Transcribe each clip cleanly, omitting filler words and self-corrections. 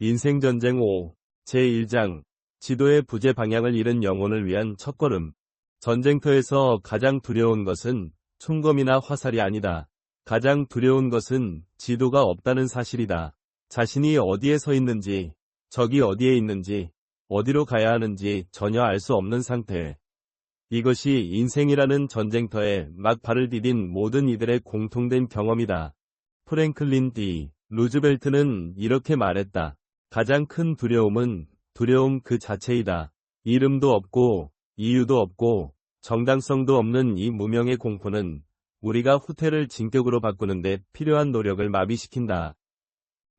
인생전쟁 5. 제1장. 지도의 부재 방향을 잃은 영혼을 위한 첫걸음. 전쟁터에서 가장 두려운 것은 총검이나 화살이 아니다. 가장 두려운 것은 지도가 없다는 사실이다. 자신이 어디에 서 있는지, 적이 어디에 있는지, 어디로 가야 하는지 전혀 알 수 없는 상태. 이것이 인생이라는 전쟁터에 막 발을 디딘 모든 이들의 공통된 경험이다. 프랭클린 D. 루즈벨트는 이렇게 말했다. 가장 큰 두려움은 두려움 그 자체이다. 이름도 없고 이유도 없고 정당성도 없는 이 무명의 공포는 우리가 후퇴를 진격으로 바꾸는데 필요한 노력을 마비시킨다.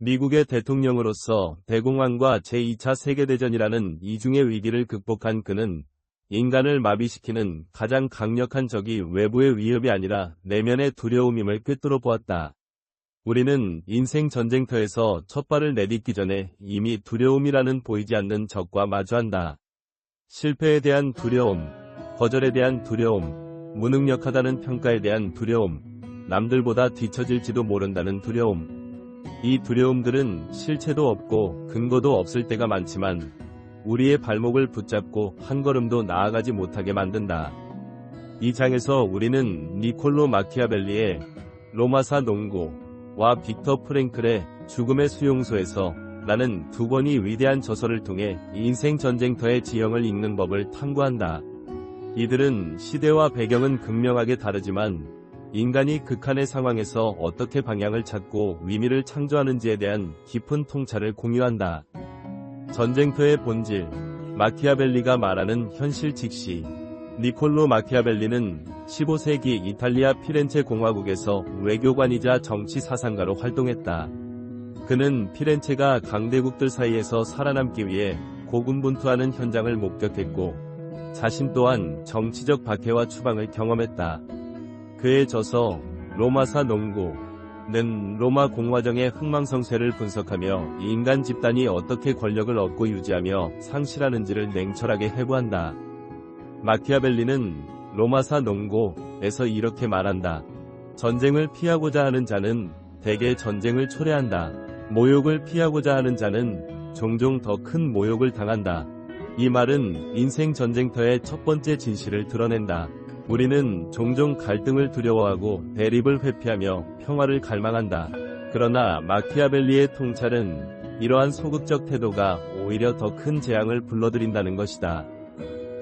미국의 대통령으로서 대공황과 제2차 세계대전이라는 이중의 위기를 극복한 그는 인간을 마비시키는 가장 강력한 적이 외부의 위협이 아니라 내면의 두려움임을 꿰뚫어 보았다. 우리는 인생 전쟁터에서 첫 발을 내딛기 전에 이미 두려움이라는 보이지 않는 적과 마주한다. 실패에 대한 두려움, 거절에 대한 두려움, 무능력하다는 평가에 대한 두려움, 남들보다 뒤처질지도 모른다는 두려움. 이 두려움들은 실체도 없고 근거도 없을 때가 많지만 우리의 발목을 붙잡고 한 걸음도 나아가지 못하게 만든다. 이 장에서 우리는 니콜로 마키아벨리의 로마사 농고 와 빅터 프랭클의 죽음의 수용소에서 라는 두 권의 위대한 저서를 통해 인생 전쟁터의 지형을 읽는 법을 탐구한다. 이들은 시대와 배경은 극명하게 다르지만 인간이 극한의 상황에서 어떻게 방향을 찾고 의미를 창조하는지에 대한 깊은 통찰을 공유한다. 전쟁터의 본질, 마키아벨리가 말하는 현실 직시. 니콜로 마키아벨리는 15세기 이탈리아 피렌체 공화국에서 외교관이자 정치 사상가로 활동했다. 그는 피렌체가 강대국들 사이에서 살아남기 위해 고군분투하는 현장을 목격했고 자신 또한 정치적 박해와 추방을 경험했다. 그의 저서 로마사 농고는 로마 공화정의 흥망성쇠를 분석하며 인간 집단이 어떻게 권력을 얻고 유지하며 상실하는지를 냉철하게 해부한다. 마키아벨리는 로마사 농고에서 이렇게 말한다. 전쟁을 피하고자 하는 자는 대개 전쟁을 초래한다. 모욕을 피하고자 하는 자는 종종 더 큰 모욕을 당한다. 이 말은 인생 전쟁터의 첫 번째 진실을 드러낸다. 우리는 종종 갈등을 두려워하고 대립을 회피하며 평화를 갈망한다. 그러나 마키아벨리의 통찰은 이러한 소극적 태도가 오히려 더 큰 재앙을 불러들인다는 것이다.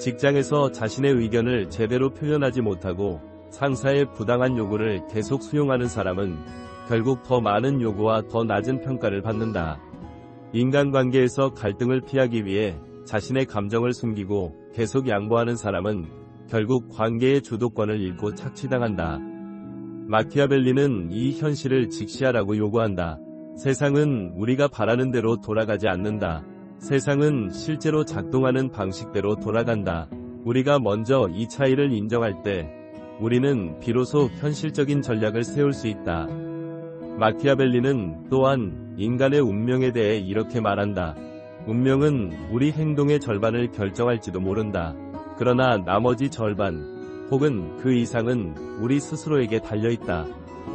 직장에서 자신의 의견을 제대로 표현하지 못하고 상사의 부당한 요구를 계속 수용하는 사람은 결국 더 많은 요구와 더 낮은 평가를 받는다. 인간관계에서 갈등을 피하기 위해 자신의 감정을 숨기고 계속 양보하는 사람은 결국 관계의 주도권을 잃고 착취당한다. 마키아벨리는 이 현실을 직시하라고 요구한다. 세상은 우리가 바라는 대로 돌아가지 않는다. 세상은 실제로 작동하는 방식대로 돌아간다. 우리가 먼저 이 차이를 인정할 때 우리는 비로소 현실적인 전략을 세울 수 있다. 마키아벨리는 또한 인간의 운명에 대해 이렇게 말한다. 운명은 우리 행동의 절반을 결정할지도 모른다. 그러나 나머지 절반 혹은 그 이상은 우리 스스로에게 달려있다.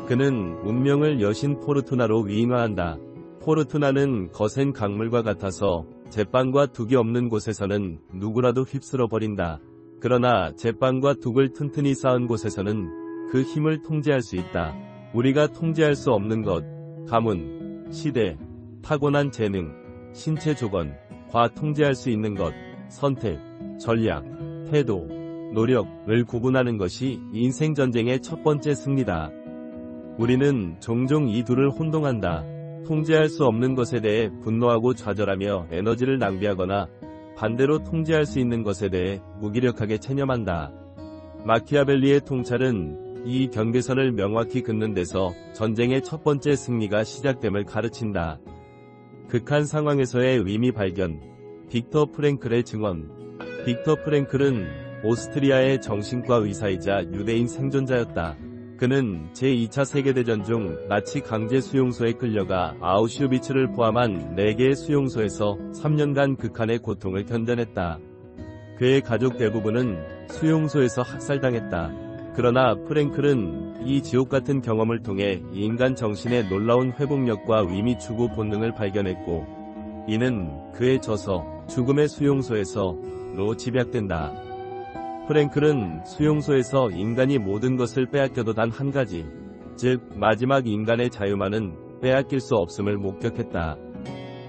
그는 운명을 여신 포르투나로 위임화한다. 포르투나는 거센 강물과 같아서 제빵과 둑이 없는 곳에서는 누구라도 휩쓸어 버린다. 그러나 제빵과 둑을 튼튼히 쌓은 곳에서는 그 힘을 통제할 수 있다. 우리가 통제할 수 없는 것, 가문, 시대, 타고난 재능, 신체 조건, 과 통제할 수 있는 것, 선택, 전략, 태도, 노력을 구분하는 것이 인생 전쟁의 첫 번째 승리다. 우리는 종종 이 둘을 혼동한다. 통제할 수 없는 것에 대해 분노하고 좌절하며 에너지를 낭비하거나 반대로 통제할 수 있는 것에 대해 무기력하게 체념한다. 마키아벨리의 통찰은 이 경계선을 명확히 긋는 데서 전쟁의 첫 번째 승리가 시작됨을 가르친다. 극한 상황에서의 의미 발견. 빅터 프랭클의 증언. 빅터 프랭클은 오스트리아의 정신과 의사이자 유대인 생존자였다. 그는 제2차 세계대전 중 나치 강제 수용소에 끌려가 아우슈비츠를 포함한 4개의 수용소에서 3년간 극한의 고통을 견뎌냈다. 그의 가족 대부분은 수용소에서 학살당했다. 그러나 프랭클은 이 지옥 같은 경험을 통해 인간 정신의 놀라운 회복력과 의미 추구 본능을 발견했고 이는 그의 저서 죽음의 수용소에서로 집약된다. 프랭클은 수용소에서 인간이 모든 것을 빼앗겨도 단 한 가지, 즉 마지막 인간의 자유만은 빼앗길 수 없음을 목격했다.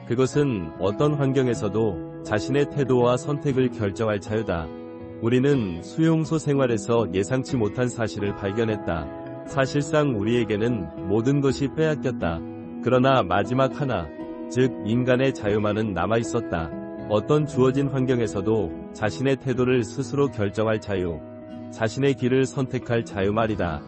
그것은 어떤 환경에서도 자신의 태도와 선택을 결정할 자유다. 우리는 수용소 생활에서 예상치 못한 사실을 발견했다. 사실상 우리에게는 모든 것이 빼앗겼다. 그러나 마지막 하나, 즉 인간의 자유만은 남아있었다. 어떤 주어진 환경에서도 자신의 태도를 스스로 결정할 자유, 자신의 길을 선택할 자유 말이다.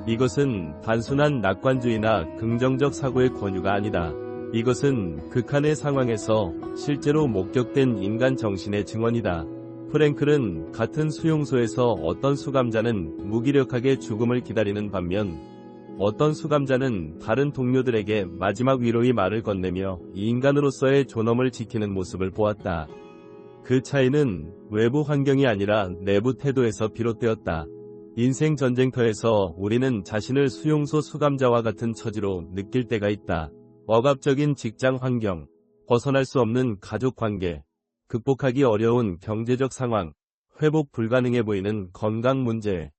이것은 단순한 낙관주의나 긍정적 사고의 권유가 아니다. 이것은 극한의 상황에서 실제로 목격된 인간 정신의 증언이다. 프랭클은 같은 수용소에서 어떤 수감자는 무기력하게 죽음을 기다리는 반면 어떤 수감자는 다른 동료들에게 마지막 위로의 말을 건네며 인간으로서의 존엄을 지키는 모습을 보았다. 그 차이는 외부 환경이 아니라 내부 태도에서 비롯되었다. 인생 전쟁터에서 우리는 자신을 수용소 수감자와 같은 처지로 느낄 때가 있다. 억압적인 직장 환경, 벗어날 수 없는 가족 관계, 극복하기 어려운 경제적 상황, 회복 불가능해 보이는 건강 문제.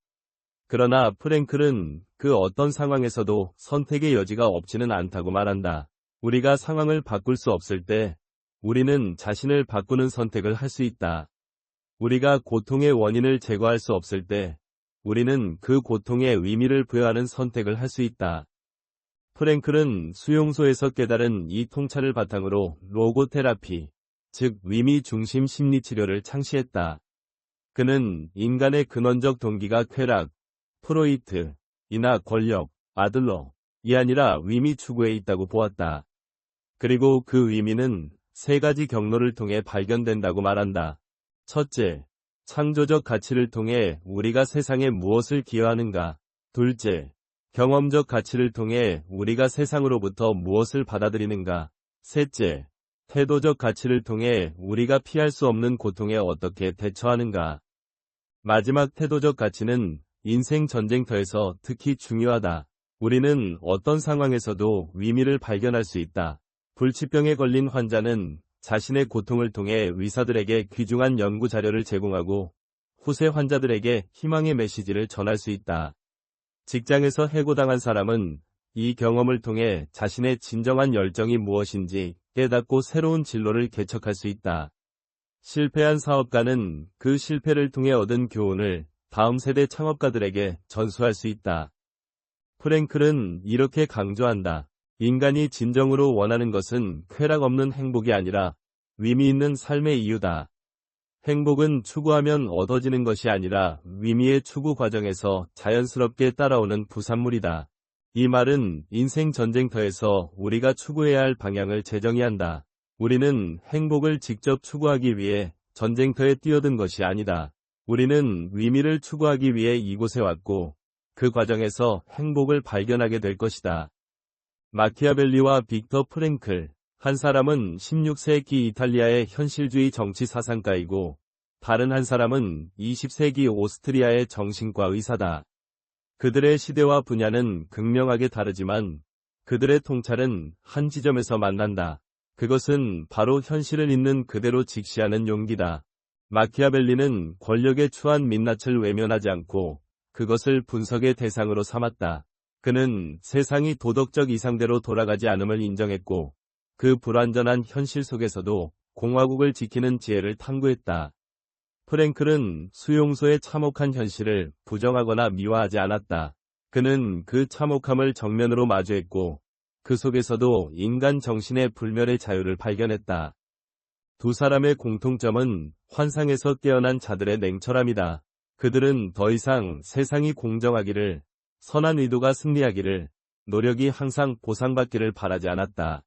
그러나 프랭클은 그 어떤 상황에서도 선택의 여지가 없지는 않다고 말한다. 우리가 상황을 바꿀 수 없을 때 우리는 자신을 바꾸는 선택을 할 수 있다. 우리가 고통의 원인을 제거할 수 없을 때 우리는 그 고통에 의미를 부여하는 선택을 할 수 있다. 프랭클은 수용소에서 깨달은 이 통찰을 바탕으로 로고테라피, 즉 의미 중심 심리치료를 창시했다. 그는 인간의 근원적 동기가 쾌락, 프로이트이나 권력, 아들러이 아니라 의미 추구에 있다고 보았다. 그리고 그 의미는 세 가지 경로를 통해 발견된다고 말한다. 첫째, 창조적 가치를 통해 우리가 세상에 무엇을 기여하는가. 둘째, 경험적 가치를 통해 우리가 세상으로부터 무엇을 받아들이는가. 셋째, 태도적 가치를 통해 우리가 피할 수 없는 고통에 어떻게 대처하는가. 마지막 태도적 가치는 인생 전쟁터에서 특히 중요하다. 우리는 어떤 상황에서도 의미를 발견할 수 있다. 불치병에 걸린 환자는 자신의 고통을 통해 의사들에게 귀중한 연구 자료를 제공하고 후세 환자들에게 희망의 메시지를 전할 수 있다. 직장에서 해고당한 사람은 이 경험을 통해 자신의 진정한 열정이 무엇인지 깨닫고 새로운 진로를 개척할 수 있다. 실패한 사업가는 그 실패를 통해 얻은 교훈을 다음 세대 창업가들에게 전수할 수 있다. 프랭클은 이렇게 강조한다. 인간이 진정으로 원하는 것은 쾌락 없는 행복이 아니라 의미 있는 삶의 이유다. 행복은 추구하면 얻어지는 것이 아니라 의미의 추구 과정에서 자연스럽게 따라오는 부산물이다. 이 말은 인생 전쟁터에서 우리가 추구해야 할 방향을 재정의한다. 우리는 행복을 직접 추구하기 위해 전쟁터에 뛰어든 것이 아니다. 우리는 의미를 추구하기 위해 이곳에 왔고 그 과정에서 행복을 발견하게 될 것이다. 마키아벨리와 빅터 프랭클. 한 사람은 16세기 이탈리아의 현실주의 정치 사상가이고 다른 한 사람은 20세기 오스트리아의 정신과 의사다. 그들의 시대와 분야는 극명하게 다르지만 그들의 통찰은 한 지점에서 만난다. 그것은 바로 현실을 있는 그대로 직시하는 용기다. 마키아벨리는 권력의 추한 민낯을 외면하지 않고 그것을 분석의 대상으로 삼았다. 그는 세상이 도덕적 이상대로 돌아가지 않음을 인정했고 그 불완전한 현실 속에서도 공화국을 지키는 지혜를 탐구했다. 프랭클은 수용소의 참혹한 현실을 부정하거나 미화하지 않았다. 그는 그 참혹함을 정면으로 마주했고 그 속에서도 인간 정신의 불멸의 자유를 발견했다. 두 사람의 공통점은 환상에서 깨어난 자들의 냉철함이다. 그들은 더 이상 세상이 공정하기를, 선한 의도가 승리하기를, 노력이 항상 보상받기를 바라지 않았다.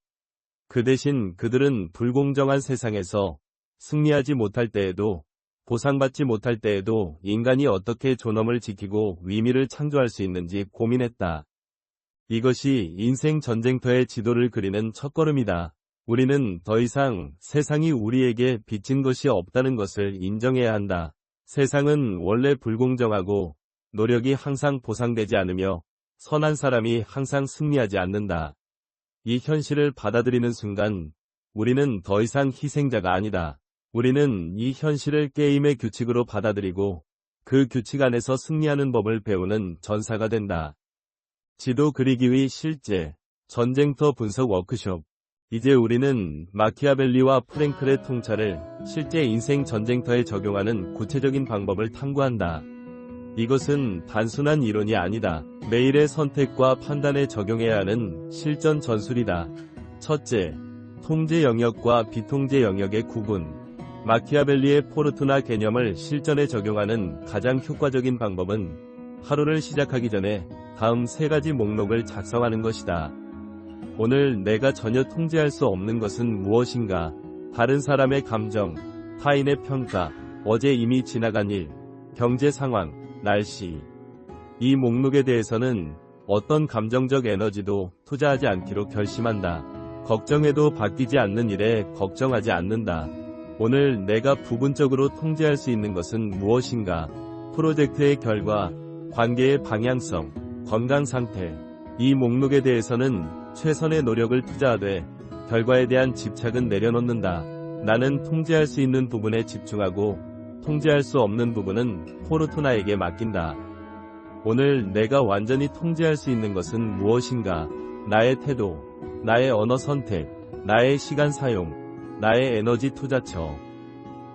그 대신 그들은 불공정한 세상에서 승리하지 못할 때에도, 보상받지 못할 때에도 인간이 어떻게 존엄을 지키고 의미를 창조할 수 있는지 고민했다. 이것이 인생 전쟁터의 지도를 그리는 첫걸음이다. 우리는 더 이상 세상이 우리에게 빚진 것이 없다는 것을 인정해야 한다. 세상은 원래 불공정하고 노력이 항상 보상되지 않으며 선한 사람이 항상 승리하지 않는다. 이 현실을 받아들이는 순간 우리는 더 이상 희생자가 아니다. 우리는 이 현실을 게임의 규칙으로 받아들이고 그 규칙 안에서 승리하는 법을 배우는 전사가 된다. 지도 그리기의 실제 전쟁터 분석 워크숍. 이제 우리는 마키아벨리와 프랭클의 통찰을 실제 인생 전쟁터에 적용하는 구체적인 방법을 탐구한다. 이것은 단순한 이론이 아니다. 매일의 선택과 판단에 적용해야 하는 실전 전술이다. 첫째, 통제 영역과 비통제 영역의 구분. 마키아벨리의 포르투나 개념을 실전에 적용하는 가장 효과적인 방법은 하루를 시작하기 전에 다음 3가지 목록을 작성하는 것이다. 오늘 내가 전혀 통제할 수 없는 것은 무엇인가? 다른 사람의 감정, 타인의 평가, 어제 이미 지나간 일, 경제 상황, 날씨. 이 목록에 대해서는 어떤 감정적 에너지도 투자하지 않기로 결심한다. 걱정해도 바뀌지 않는 일에 걱정하지 않는다. 오늘 내가 부분적으로 통제할 수 있는 것은 무엇인가? 프로젝트의 결과, 관계의 방향성, 건강 상태. 이 목록에 대해서는 최선의 노력을 투자하되 결과에 대한 집착은 내려놓는다. 나는 통제할 수 있는 부분에 집중하고 통제할 수 없는 부분은 포르투나에게 맡긴다. 오늘 내가 완전히 통제할 수 있는 것은 무엇인가? 나의 태도, 나의 언어 선택, 나의 시간 사용, 나의 에너지 투자처.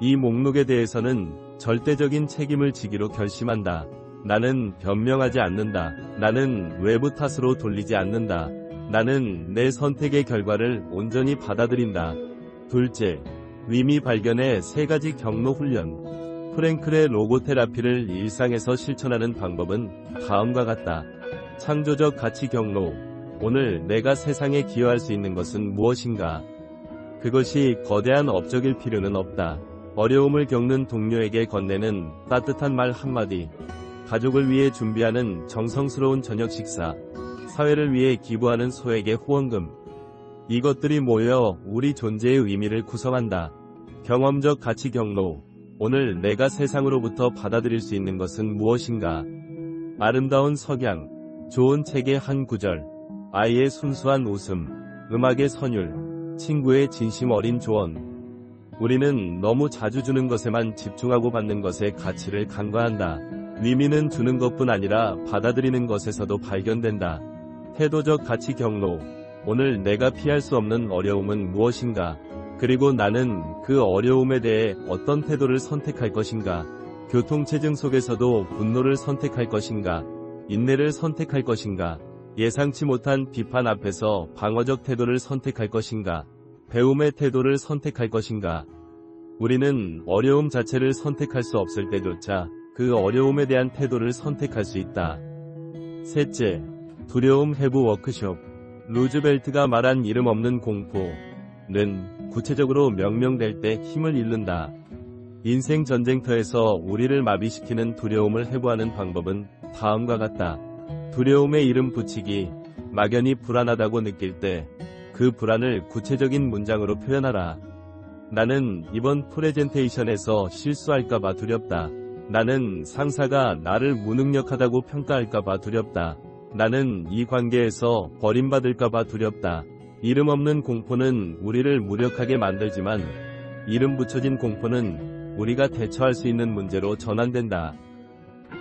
이 목록에 대해서는 절대적인 책임을 지기로 결심한다. 나는 변명하지 않는다. 나는 외부 탓으로 돌리지 않는다. 나는 내 선택의 결과를 온전히 받아들인다. 둘째, 의미 발견의 3가지 경로 훈련. 프랭클의 로고테라피를 일상에서 실천하는 방법은 다음과 같다. 창조적 가치 경로. 오늘 내가 세상에 기여할 수 있는 것은 무엇인가? 그것이 거대한 업적일 필요는 없다. 어려움을 겪는 동료에게 건네는 따뜻한 말 한마디, 가족을 위해 준비하는 정성스러운 저녁 식사, 사회를 위해 기부하는 소액의 후원금. 이것들이 모여 우리 존재의 의미를 구성한다. 경험적 가치 경로. 오늘 내가 세상으로부터 받아들일 수 있는 것은 무엇인가? 아름다운 석양, 좋은 책의 한 구절, 아이의 순수한 웃음, 음악의 선율, 친구의 진심 어린 조언. 우리는 너무 자주 주는 것에만 집중하고 받는 것의 가치를 간과한다. 의미는 주는 것뿐 아니라 받아들이는 것에서도 발견된다. 태도적 가치 경로. 오늘 내가 피할 수 없는 어려움은 무엇인가? 그리고 나는 그 어려움에 대해 어떤 태도를 선택할 것인가? 교통체증 속에서도 분노를 선택할 것인가? 인내를 선택할 것인가? 예상치 못한 비판 앞에서 방어적 태도를 선택할 것인가? 배움의 태도를 선택할 것인가? 우리는 어려움 자체를 선택할 수 없을 때조차 그 어려움에 대한 태도를 선택할 수 있다. 셋째, 두려움 해부 워크숍. 루즈벨트가 말한 이름 없는 공포는 구체적으로 명명될 때 힘을 잃는다. 인생 전쟁터에서 우리를 마비시키는 두려움을 해부하는 방법은 다음과 같다. 두려움에 이름 붙이기. 막연히 불안하다고 느낄 때 그 불안을 구체적인 문장으로 표현하라. 나는 이번 프레젠테이션에서 실수할까봐 두렵다. 나는 상사가 나를 무능력하다고 평가할까봐 두렵다. 나는 이 관계에서 버림받을까봐 두렵다. 이름 없는 공포는 우리를 무력하게 만들지만 이름 붙여진 공포는 우리가 대처할 수 있는 문제로 전환된다.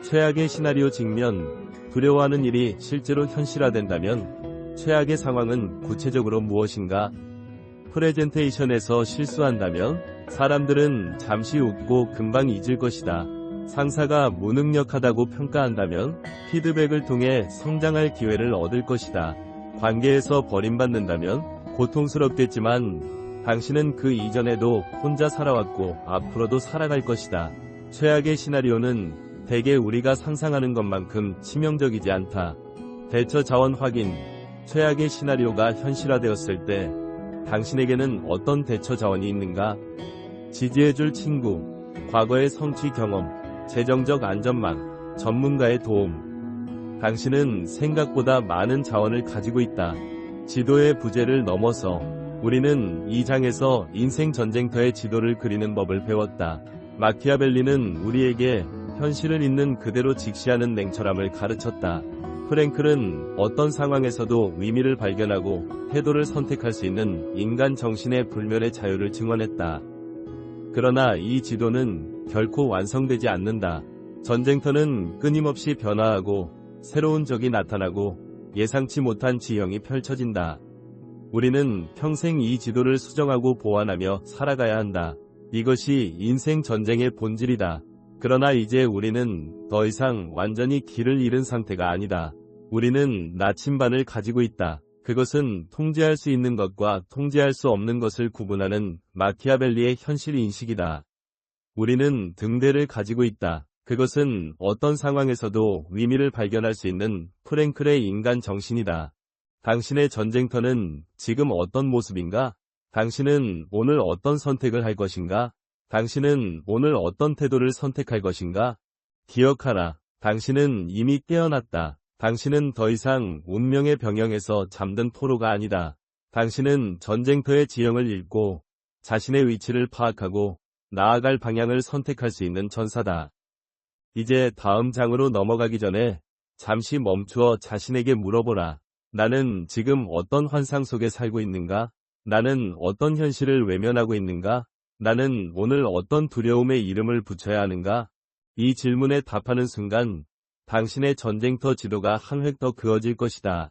최악의 시나리오 직면. 두려워하는 일이 실제로 현실화된다면 최악의 상황은 구체적으로 무엇인가? 프레젠테이션에서 실수한다면 사람들은 잠시 웃고 금방 잊을 것이다. 상사가 무능력하다고 평가한다면 피드백을 통해 성장할 기회를 얻을 것이다. 관계에서 버림받는다면 고통스럽겠지만 당신은 그 이전에도 혼자 살아왔고 앞으로도 살아갈 것이다. 최악의 시나리오는 대개 우리가 상상하는 것만큼 치명적이지 않다. 대처 자원 확인. 최악의 시나리오가 현실화되었을 때 당신에게는 어떤 대처 자원이 있는가? 지지해줄 친구, 과거의 성취 경험, 재정적 안전망, 전문가의 도움. 당신은 생각보다 많은 자원을 가지고 있다. 지도의 부재를 넘어서 우리는 이 장에서 인생 전쟁터의 지도를 그리는 법을 배웠다. 마키아벨리는 우리에게 현실을 있는 그대로 직시하는 냉철함을 가르쳤다. 프랭클은 어떤 상황에서도 의미를 발견하고 태도를 선택할 수 있는 인간 정신의 불멸의 자유를 증언했다. 그러나 이 지도는 결코 완성되지 않는다. 전쟁터는 끊임없이 변화하고 새로운 적이 나타나고 예상치 못한 지형이 펼쳐진다. 우리는 평생 이 지도를 수정하고 보완하며 살아가야 한다. 이것이 인생 전쟁의 본질이다. 그러나 이제 우리는 더 이상 완전히 길을 잃은 상태가 아니다. 우리는 나침반을 가지고 있다. 그것은 통제할 수 있는 것과 통제할 수 없는 것을 구분하는 마키아벨리의 현실 인식이다. 우리는 등대를 가지고 있다. 그것은 어떤 상황에서도 의미를 발견할 수 있는 프랭클의 인간 정신이다. 당신의 전쟁터는 지금 어떤 모습인가? 당신은 오늘 어떤 선택을 할 것인가? 당신은 오늘 어떤 태도를 선택할 것인가? 기억하라. 당신은 이미 깨어났다. 당신은 더 이상 운명의 병영에서 잠든 포로가 아니다. 당신은 전쟁터의 지형을 읽고 자신의 위치를 파악하고 나아갈 방향을 선택할 수 있는 전사다. 이제 다음 장으로 넘어가기 전에 잠시 멈추어 자신에게 물어보라. 나는 지금 어떤 환상 속에 살고 있는가? 나는 어떤 현실을 외면하고 있는가? 나는 오늘 어떤 두려움의 이름을 붙여야 하는가? 이 질문에 답하는 순간 당신의 전쟁터 지도가 한 획 더 그어질 것이다.